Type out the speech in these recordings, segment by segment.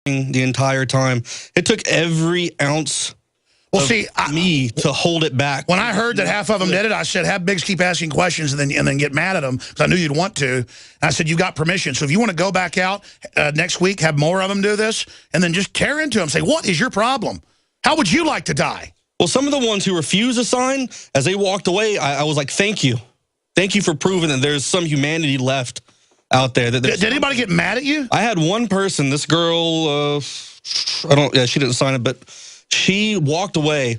the entire time. It took every ounce me to hold it back. When I heard that half of them did it, I said, have Biggs keep asking questions and then get mad at them, because I knew you'd want to. And I said, you got permission. So if you want to go back out next week, have more of them do this, and then just tear into them. Say, what is your problem? How would you like to die? Well, some of the ones who refused to sign, as they walked away, I was like, thank you. Thank you for proving that there's some humanity left out there. Did anybody get mad at you? I had one person, this girl, she didn't sign it, but she walked away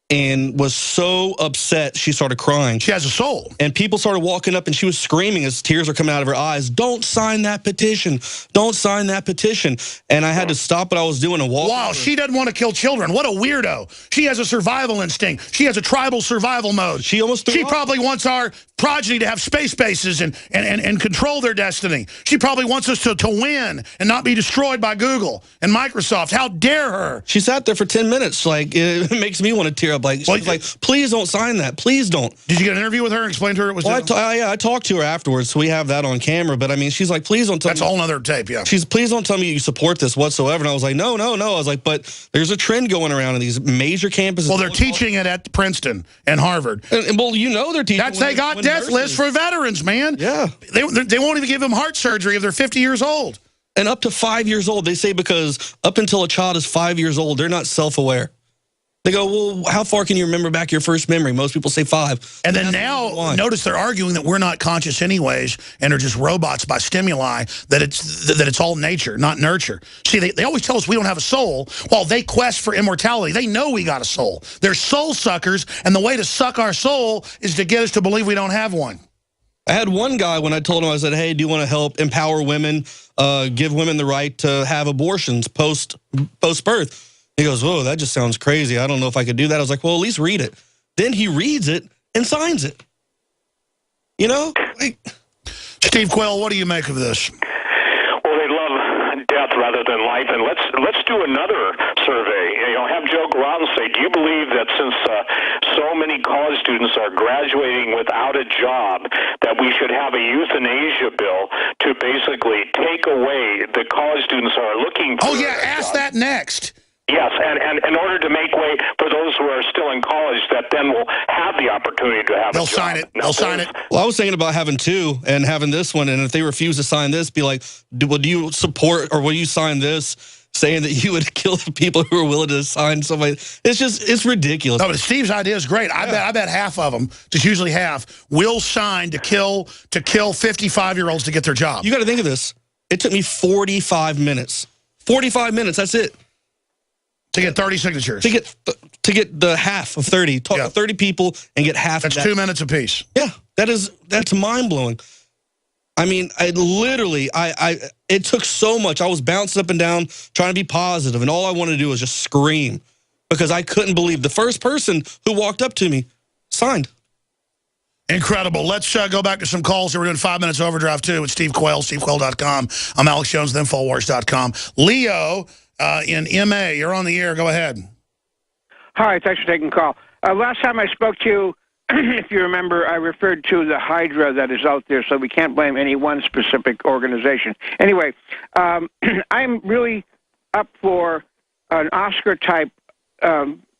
and was so upset she started crying. She has a soul. And people started walking up and she was screaming as tears are coming out of her eyes, don't sign that petition. Don't sign that petition. And I had to stop what I was doing and walk. Wow, she doesn't want to kill children. What a weirdo. She has a survival instinct. She has a tribal survival mode. She almost threw up. Probably wants our progeny to have space bases and control their destiny. She probably wants us to win and not be destroyed by Google and Microsoft. How dare her? She sat there for 10 minutes. Like, it makes me want to tear up. Like, she's like, please don't sign that. Please don't. Did you get an interview with her and explain to her it was? Well, I talked to her afterwards, so we have that on camera. But I mean, she's like, please don't tell me. That's a whole other tape, yeah. Please don't tell me you support this whatsoever. And I was like, no. I was like, but there's a trend going around in these major campuses. Well, they're teaching it at Princeton and Harvard. And well, you know they're teaching. They got death lists for veterans, man. Yeah. They won't even give them heart surgery if they're 50 years old. And up to 5 years old, they say, because up until a child is 5 years old, they're not self-aware. They go, well, how far can you remember back your first memory? Most people say 5. And then now, notice they're arguing that we're not conscious anyways, and are just robots by stimuli, that it's all nature, not nurture. See, they always tell us we don't have a soul, while they quest for immortality. They know we got a soul. They're soul suckers, and the way to suck our soul is to get us to believe we don't have one. I had one guy, when I told him, I said, hey, do you want to help empower women, give women the right to have abortions post-birth? He goes, whoa, that just sounds crazy. I don't know if I could do that. I was like, well, at least read it. Then he reads it and signs it. You know? Like, Steve Quayle, what do you make of this? Well, they love death rather than life. And let's do another survey. You know, have Joe go out and say, do you believe that since so many college students are graduating without a job, that we should have a euthanasia bill to basically take away the college students who are looking for? Oh, yeah, ask that next. Yes, and in order to make way for those who are still in college that then will have the opportunity to have a job. They'll sign it. They'll sign it. Well, I was thinking about having 2 and having this one, and if they refuse to sign this, be like, would you support or will you sign this, saying that you would kill the people who are willing to sign something? It's ridiculous. No, but Steve's idea is great. I bet half of them, just usually half, will sign to kill 55-year-olds to get their job. You got to think of this. It took me 45 minutes. 45 minutes, that's it. To get 30 signatures. To get the half of 30. Talk to 30 people and get half That's of that. 2 minutes apiece. Yeah, that's mind-blowing. I mean, it took so much. I was bouncing up and down trying to be positive, and all I wanted to do was just scream because I couldn't believe the first person who walked up to me signed. Incredible. Let's go back to some calls. We're doing 5 Minutes Overdrive, too, with Steve Quayle, stevequayle.com. I'm Alex Jones, Infowars.com. Leo in MA, you're on the air. Go ahead. Hi, thanks for taking the call. Last time I spoke to you, if you remember, I referred to the Hydra that is out there, so we can't blame any one specific organization. Anyway, I'm really up for an Oscar-type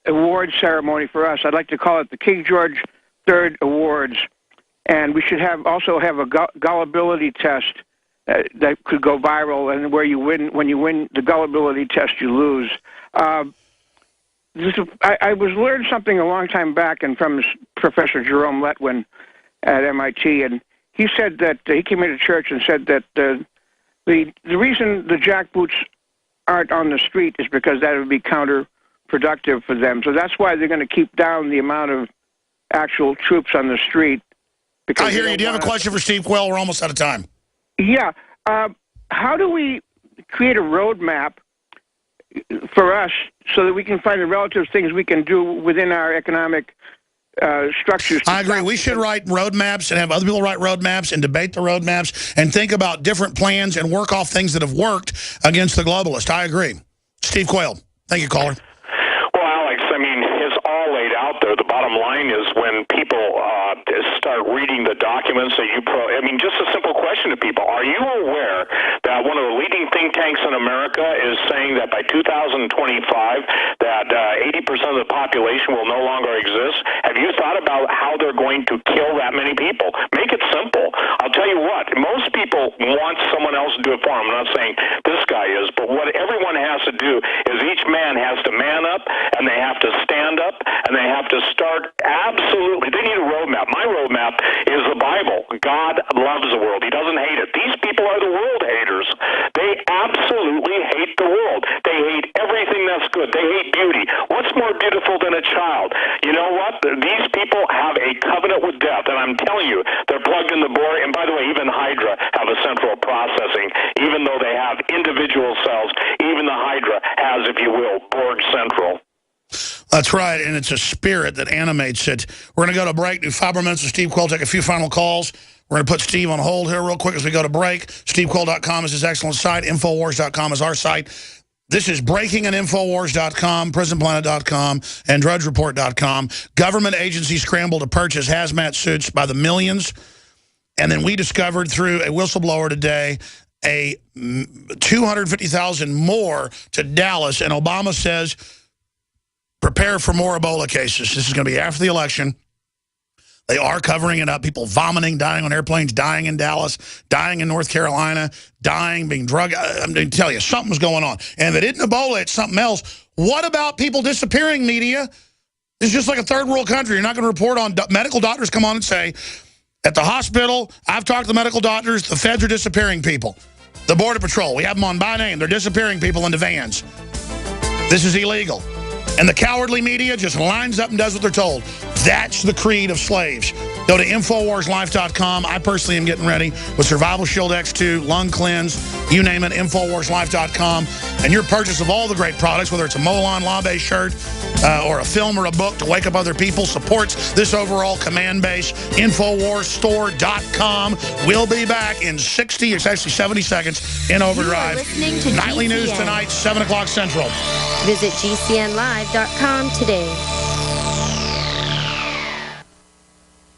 award ceremony for us. I'd like to call it the King George III Awards, and we should also have a gullibility test that could go viral, and where you win, when you win the gullibility test, you lose. I was learned something a long time back, and from Professor Jerome Letwin at MIT, and he said that he came into church and said that the reason the jackboots aren't on the street is because that would be counterproductive for them. So that's why they're going to keep down the amount of actual troops on the street. I hear you. Do you have a question for Steve Quayle? We're almost out of time. Yeah. How do we create a roadmap for us so that we can find the relative things we can do within our economic structures? I agree. We should write roadmaps and have other people write roadmaps and debate the roadmaps and think about different plans and work off things that have worked against the globalists. I agree. Steve Quayle. Thank you, caller. Well, Alex, I mean, it's all laid out there. The bottom line is when people start reading the documents that I mean, just a simple question to people. Are you aware that one of the leading think tanks in America is saying that by 2025 that 80% of the population will no longer exist? Have you thought about how they're going to kill that many people? Make it simple. I'll tell you what, most people want someone else to do it for them. I'm not saying this guy is, but what everyone has to do is each man has to man up, and they have to stand up, and they have to start absolutely. They need a roadmap. My roadmap is the Bible. God loves the world. He doesn't hate it. These people are the world haters. They absolutely hate the world. They hate everything that's good. They hate beauty. What's more beautiful than a child? You know what? These people have a covenant with death, and I'm telling you, they're plugged in the Borg. And by the way, even Hydra have a central processing. Even though they have individual cells, even the Hydra has, if you will, Borg Central. That's right, and it's a spirit that animates it. We're going to go to break, do 5 more minutes with Steve Quayle, take a few final calls. We're going to put Steve on hold here real quick as we go to break. SteveQuayle.com is his excellent site. Infowars.com is our site. This is breaking at Infowars.com, PrisonPlanet.com, and DrudgeReport.com. Government agencies scramble to purchase hazmat suits by the millions. And then we discovered through a whistleblower today a 250,000 more to Dallas. And Obama says, prepare for more Ebola cases. This is going to be after the election. They are covering it up. People vomiting, dying on airplanes, dying in Dallas, dying in North Carolina, dying, being drugged. I'm going to tell you, something's going on. And if it isn't Ebola, it's something else. What about people disappearing, media? It's just like a third world country. You're not going to report on medical doctors come on and say, at the hospital, I've talked to medical doctors, the feds are disappearing people. The Border Patrol, we have them on by name. They're disappearing people into vans. This is illegal. And the cowardly media just lines up and does what they're told. That's the creed of slaves. Go to InfoWarsLife.com. I personally am getting ready with Survival Shield X2, Lung Cleanse, you name it, InfoWarsLife.com. And your purchase of all the great products, whether it's a Molon Labe shirt or a film or a book to wake up other people, supports this overall command base. InfoWarsStore.com. We'll be back in 60, it's actually 70 seconds in overdrive. Nightly News tonight, 7 o'clock Central. Visit GCNlive.com today.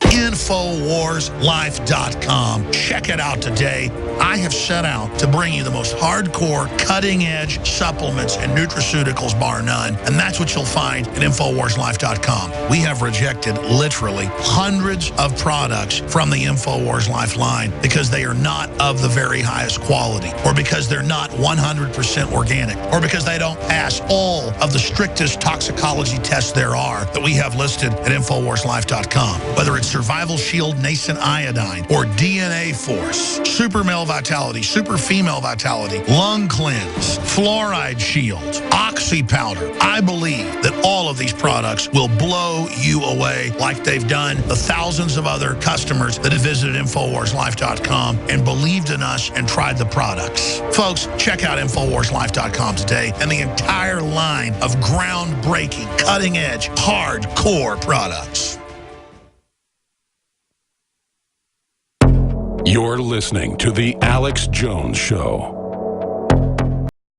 InfoWarsLife.com. Check it out today. I have set out to bring you the most hardcore, cutting-edge supplements and nutraceuticals, bar none. And that's what you'll find at InfoWarsLife.com. We have rejected literally hundreds of products from the InfoWars Life line because they are not of the very highest quality, or because they're not 100% organic, or because they don't pass all of the strictest toxicology tests there are that we have listed at InfoWarsLife.com. Whether it's Survival Shield Nascent Iodine, or DNA Force, Super Male Vitality, Super Female Vitality, Lung Cleanse, Fluoride Shield, Oxy Powder. I believe that all of these products will blow you away like they've done the thousands of other customers that have visited InfoWarsLife.com and believed in us and tried the products. Folks, check out InfoWarsLife.com today and the entire line of groundbreaking, cutting-edge, hardcore products. You're listening to The Alex Jones Show.